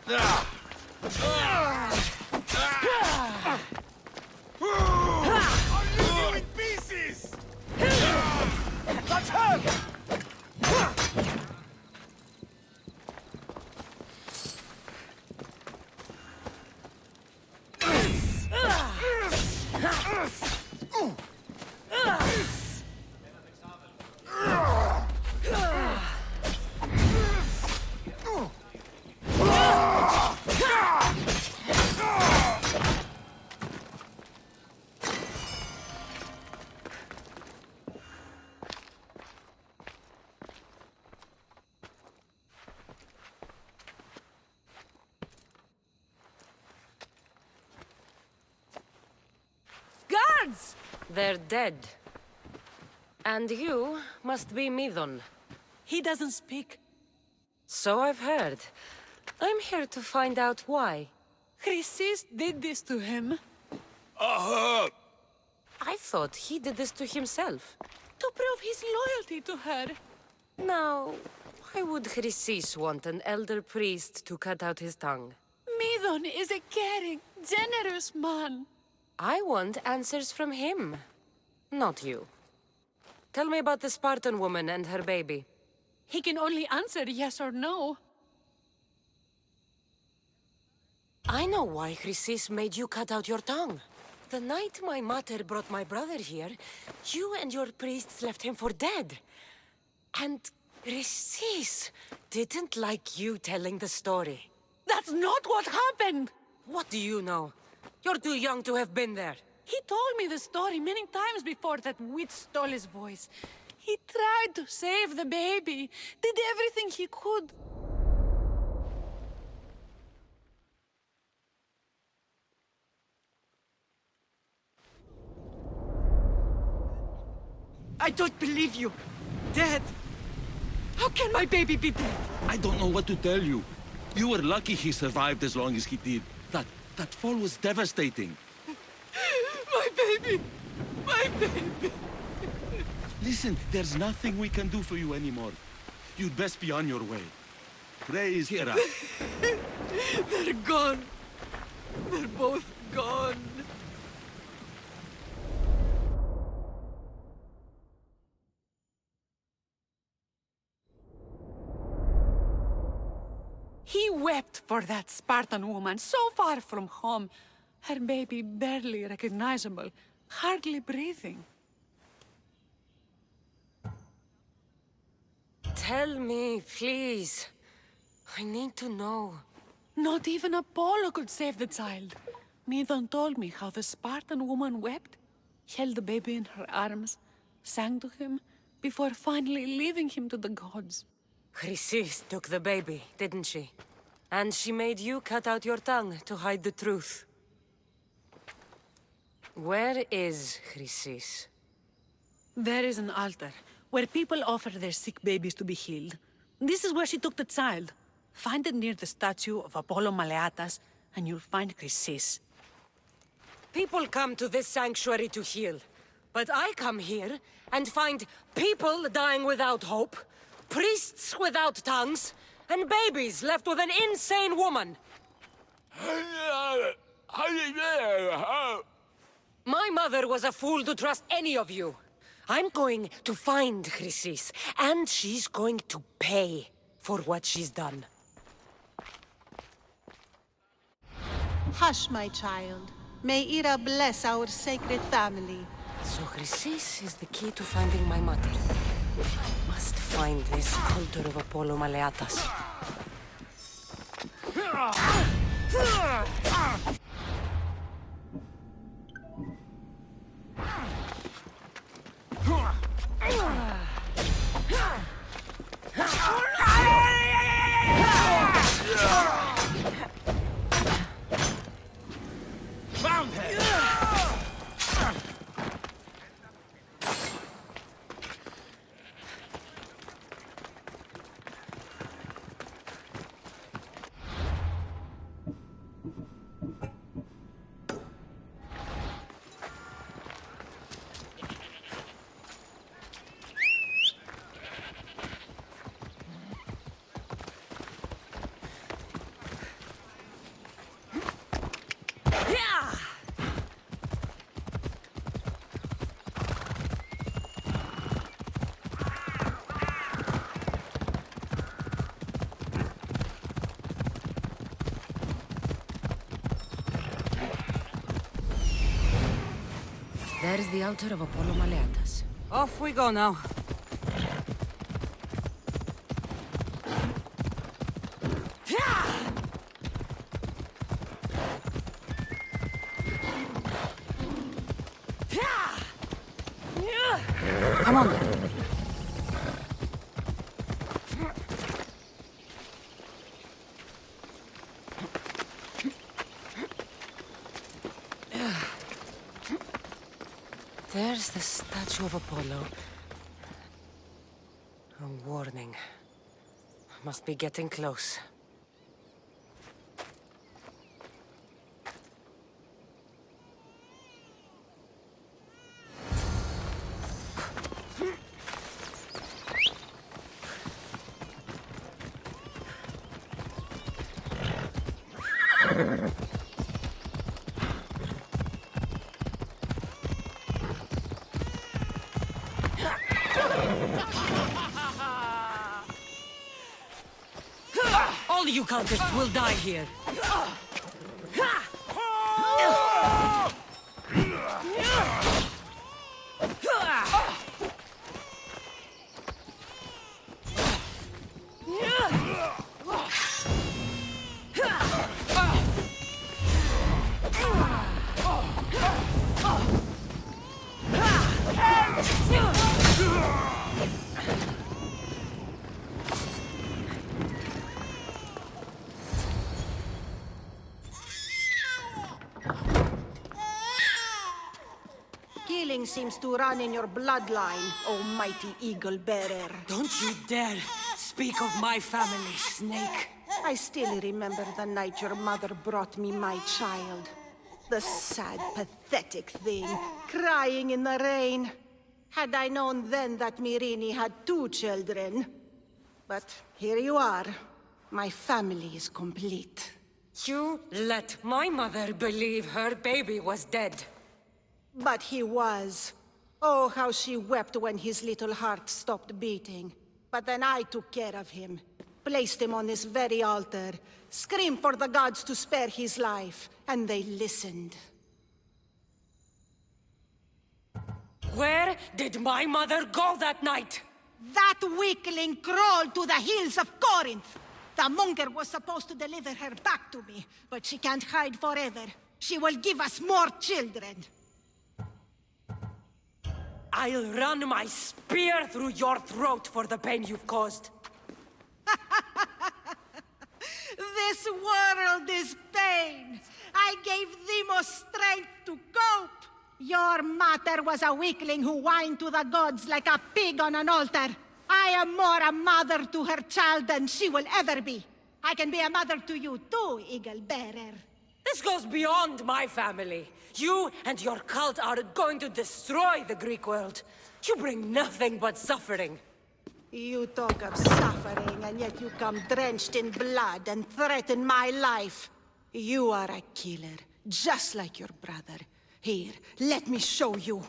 I'll leave you in pieces! That's her! Guards! They're dead. And you must be Midon. He doesn't speak. So I've heard. I'm here to find out why. Chrysis did this to him. I thought he did this to himself. To prove his loyalty to her. Now, why would Chrysis want an elder priest to cut out his tongue? Midon is a caring, generous man. I want answers from him, not you. Tell me about the Spartan woman and her baby. He can only answer yes or no. I know why Chrysis made you cut out your tongue. The night my mother brought my brother here, you and your priests left him for dead. And Chrysis didn't like you telling the story. That's not what happened! What do you know? You're too young to have been there. He told me the story many times before that witch stole his voice. He tried to save the baby, did everything he could. I don't believe you. Dead. How can my baby be dead? I don't know what to tell you. You were lucky he survived as long as he did. That fall was devastating. My baby! My baby! Listen, there's nothing we can do for you anymore. You'd best be on your way. Praise Hera. They're gone. They're both gone. He wept for that Spartan woman, so far from home. Her baby barely recognizable, hardly breathing. Tell me, please. I need to know. Not even Apollo could save the child. Midon told me how the Spartan woman wept, held the baby in her arms, sang to him, before finally leaving him to the gods. Chrysis took the baby, didn't she? And she made you cut out your tongue to hide the truth. Where is Chrysis? There is an altar, where people offer their sick babies to be healed. This is where she took the child. Find it near the statue of Apollo Maleatas, and you'll find Chrysis. People come to this sanctuary to heal. But I come here and find people dying without hope, priests without tongues, and babies left with an insane woman. My mother was a fool to trust any of you. I'm going to find Chrysis, and she's going to pay for what she's done. Hush, my child. May Ira bless our sacred family. So Chrysis is the key to finding my mother. I must find this altar of Apollo Maleatas. There's the altar of Apollo Maleatas. Off we go now. Come on. There's the statue of Apollo. A warning. Must be getting close. All you cultists will die here. Killing seems to run in your bloodline, oh mighty eagle bearer. Don't you dare speak of my family, Snake. I still remember the night your mother brought me my child. The sad, pathetic thing, crying in the rain. Had I known then that Myrrine had 2 children. But here you are. My family is complete. You let my mother believe her baby was dead. But he was. Oh, how she wept when his little heart stopped beating. But then I took care of him. Placed him on this very altar. Screamed for the gods to spare his life. And they listened. Where did my mother go that night? That weakling crawled to the hills of Corinth. The monger was supposed to deliver her back to me. But she can't hide forever. She will give us more children. I'll run my spear through your throat for the pain you've caused. This world is pain. I gave Demos strength to cope. Your mater was a weakling who whined to the gods like a pig on an altar. I am more a mother to her child than she will ever be. I can be a mother to you too, Eagle Bearer. This goes beyond my family. You and your cult are going to destroy the Greek world. You bring nothing but suffering. You talk of suffering, and yet you come drenched in blood and threaten my life. You are a killer, just like your brother. Here, let me show you.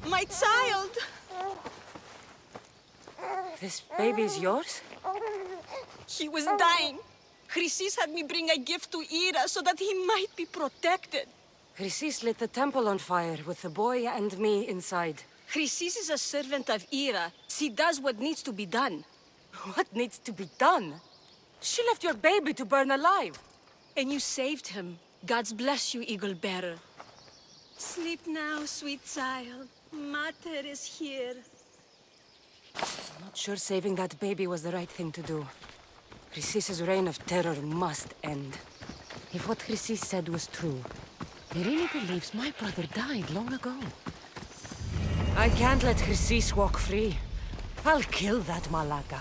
My child! This baby's yours? He was dying. Chrysis had me bring a gift to Ira so that he might be protected. Chrysis lit the temple on fire with the boy and me inside. Chrysis is a servant of Ira. She does what needs to be done. What needs to be done? She left your baby to burn alive. And you saved him. God's bless you, Eagle Bearer. Sleep now, sweet child. Mater is here. I'm not sure saving that baby was the right thing to do. Chrysis' reign of terror must end. If what Chrysis said was true, Myrrine believes my brother died long ago. I can't let Chrysis walk free. I'll kill that Malaka.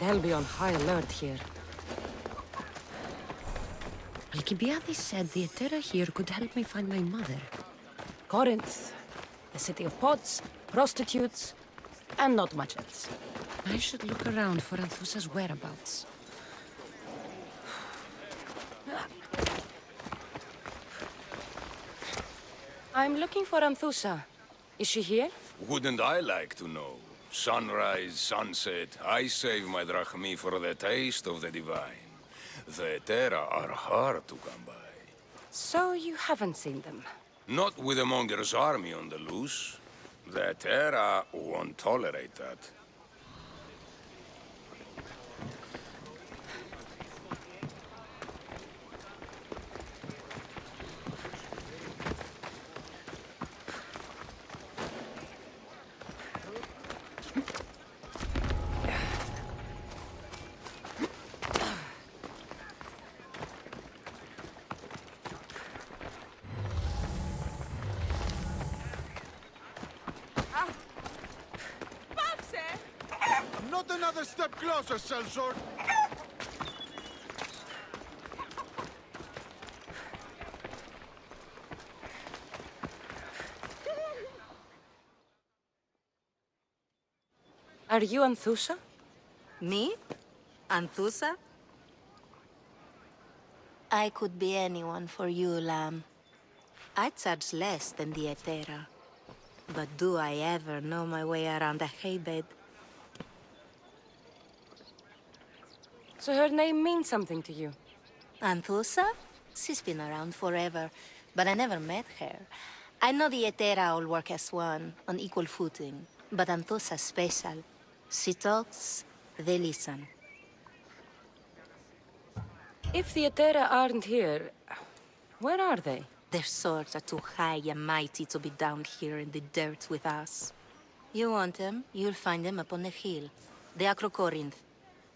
They'll be on high alert here. Alcibiades said the Etera here could help me find my mother. Corinth, the city of pots, prostitutes, and not much else. I should look around for Anthusa's whereabouts. I'm looking for Anthusa. Is she here? Wouldn't I like to know? Sunrise, sunset, I save my drachmi for the taste of the divine. The Etera are hard to come by. So you haven't seen them? Not with a monger's army on the loose. The Etera won't tolerate that. Not another step closer, sellsword! Are you Anthusa? Me? Anthusa? I could be anyone for you, lamb. I charge less than the Etera. But do I ever know my way around a haybed? So her name means something to you? Anthusa? She's been around forever, but I never met her. I know the Etera all work as one, on equal footing. But Anthusa's special. She talks, they listen. If the Etera aren't here, where are they? Their swords are too high and mighty to be down here in the dirt with us. You want them, you'll find them up on the hill. The Acrocorinth.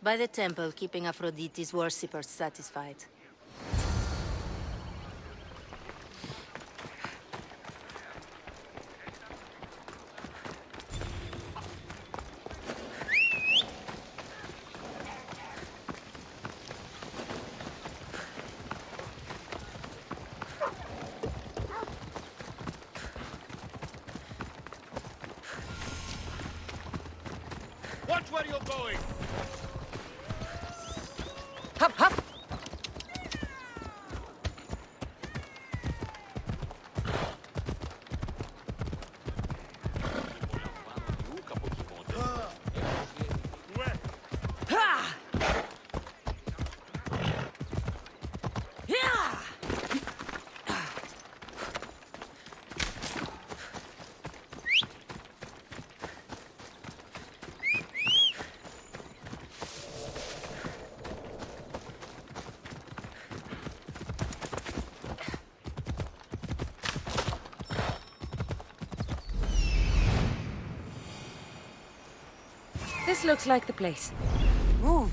By the temple, keeping Aphrodite's worshippers satisfied. Watch where you're going! Hop, hop! This looks like the place. Move.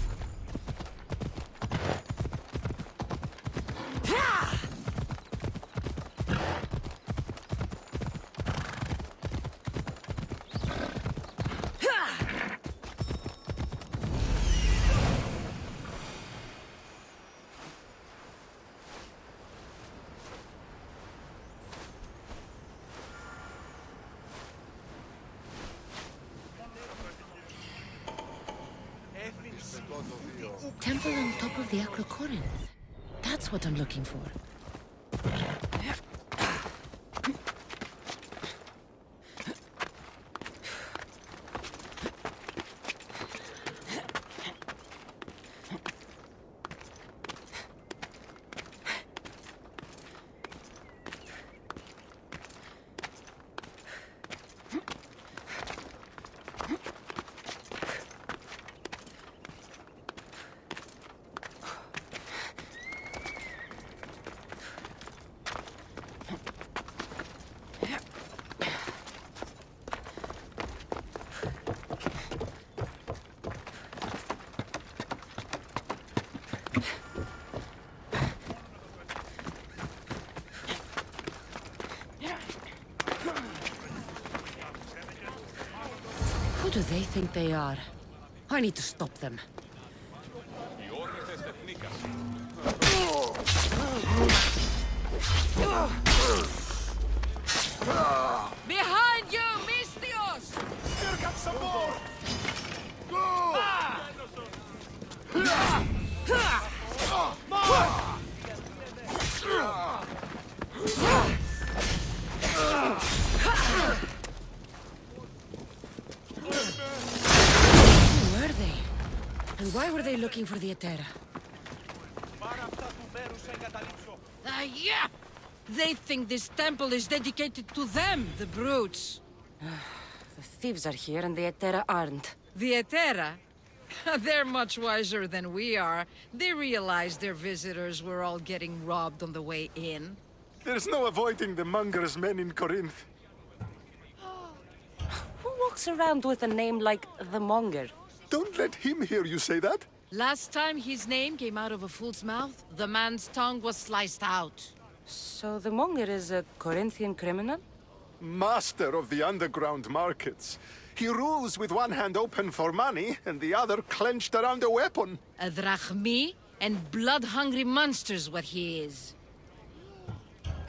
Temple on top of the Acrocorinth. That's what I'm looking for. Who do they think they are? I need to stop them. Behind you, misthios! Here comes some more! Go! Who were they? And why were they looking for the Etera? Yeah! They think this temple is dedicated to them, the brutes. The thieves are here and the Etera aren't. The Etera? They're much wiser than we are. They realized their visitors were all getting robbed on the way in. There's no avoiding the monger's men in Corinth. Who walks around with a name like the Monger? Don't let him hear you say that. Last time his name came out of a fool's mouth, the man's tongue was sliced out. So the Monger is a Corinthian criminal? Master of the underground markets. He rules with one hand open for money and the other clenched around a weapon. A drachmi and blood-hungry monster's what he is.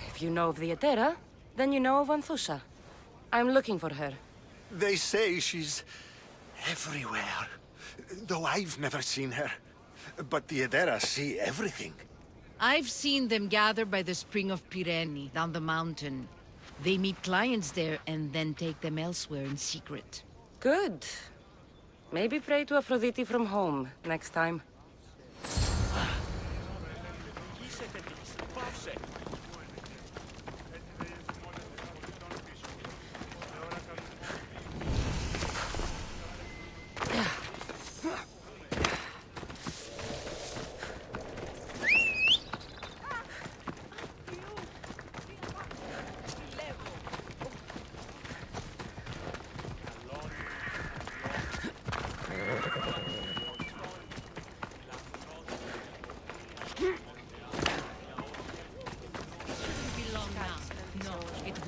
If you know of the Etera, then you know of Anthusa. I'm looking for her. They say she's everywhere, though I've never seen her. But the Edera see everything. I've seen them gather by the spring of Pyrene, down the mountain. They meet clients there and then take them elsewhere in secret. Good. Maybe pray to Aphrodite from home next time.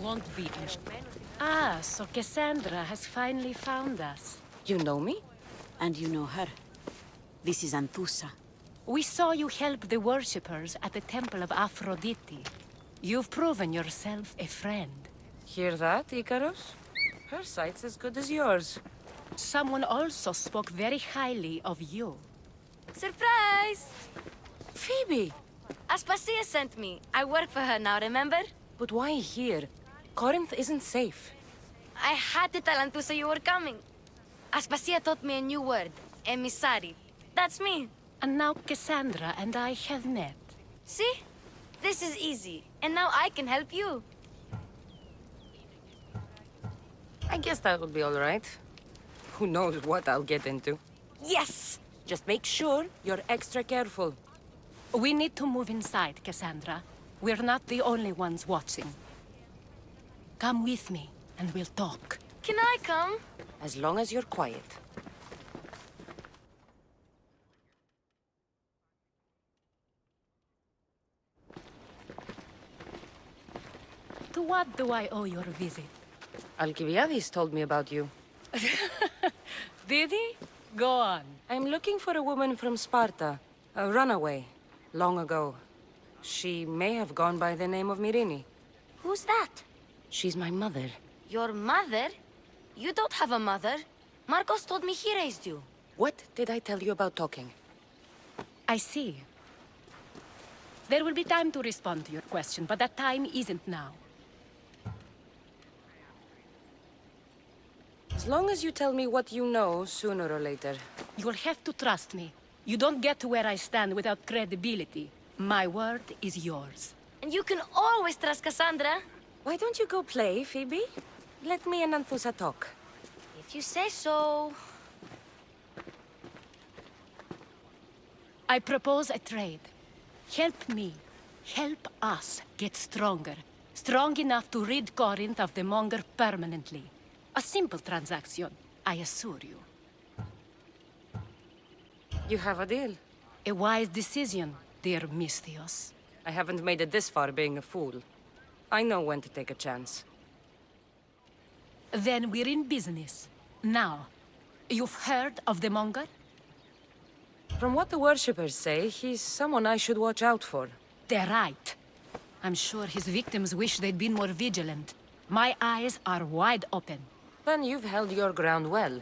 Won't be. Ah, so Cassandra has finally found us. You know me? And you know her. This is Anthusa. We saw you help the worshippers at the temple of Aphrodite. You've proven yourself a friend. Hear that, Icarus? Her sight's as good as yours. Someone also spoke very highly of you. Surprise! Phoebe! Aspasia sent me. I work for her now, remember? But why here? Corinth isn't safe. I had to tell Anthusa you were coming. Aspasia taught me a new word, emissary. That's me. And now Cassandra and I have met. See? This is easy. And now I can help you. I guess that will be all right. Who knows what I'll get into. Yes! Just make sure you're extra careful. We need to move inside, Cassandra. We're not the only ones watching. Come with me, and we'll talk. Can I come? As long as you're quiet. To what do I owe your visit? Alcibiades told me about you. Did he? Go on. I'm looking for a woman from Sparta. A runaway. Long ago. She may have gone by the name of Myrine. Who's that? She's my mother. Your mother? You don't have a mother. Marcos told me he raised you. What did I tell you about talking? I see. There will be time to respond to your question, but that time isn't now. As long as you tell me what you know, sooner or later. You'll have to trust me. You don't get to where I stand without credibility. My word is yours. And you can always trust Cassandra. Why don't you go play, Phoebe? Let me and Anthusa talk. If you say so. I propose a trade. Help me. Help us get stronger. Strong enough to rid Corinth of the Monger permanently. A simple transaction, I assure you. You have a deal. A wise decision, dear misthios. I haven't made it this far being a fool. I know when to take a chance. Then we're in business. Now, you've heard of the Monger? From what the worshippers say, he's someone I should watch out for. They're right. I'm sure his victims wish they'd been more vigilant. My eyes are wide open. Then you've held your ground well.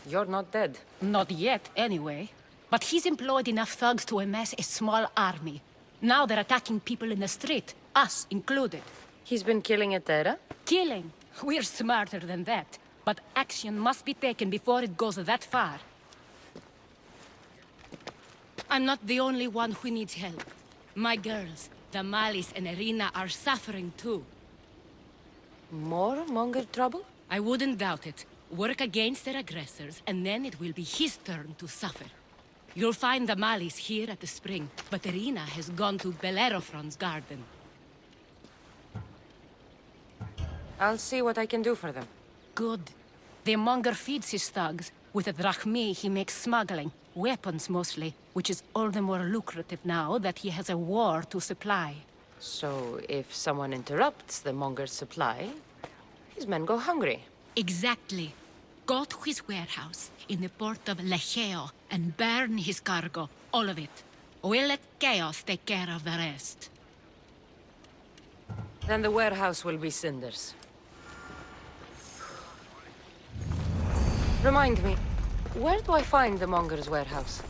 You're not dead. Not yet, anyway. But he's employed enough thugs to amass a small army. Now they're attacking people in the street, us included. He's been killing Etera? Killing? We're smarter than that. But action must be taken before it goes that far. I'm not the only one who needs help. My girls, Damalis and Irina, are suffering too. More Monger trouble? I wouldn't doubt it. Work against their aggressors, and then it will be his turn to suffer. You'll find Damalis here at the spring, but Irina has gone to Bellerophon's garden. I'll see what I can do for them. Good. The Monger feeds his thugs. With the drachmi, he makes smuggling. Weapons, mostly, which is all the more lucrative now that he has a war to supply. So, if someone interrupts the Monger's supply, his men go hungry. Exactly. Go to his warehouse in the port of Lecheo and burn his cargo, all of it. We'll let chaos take care of the rest. Then the warehouse will be cinders. Remind me, where do I find the Monger's warehouse?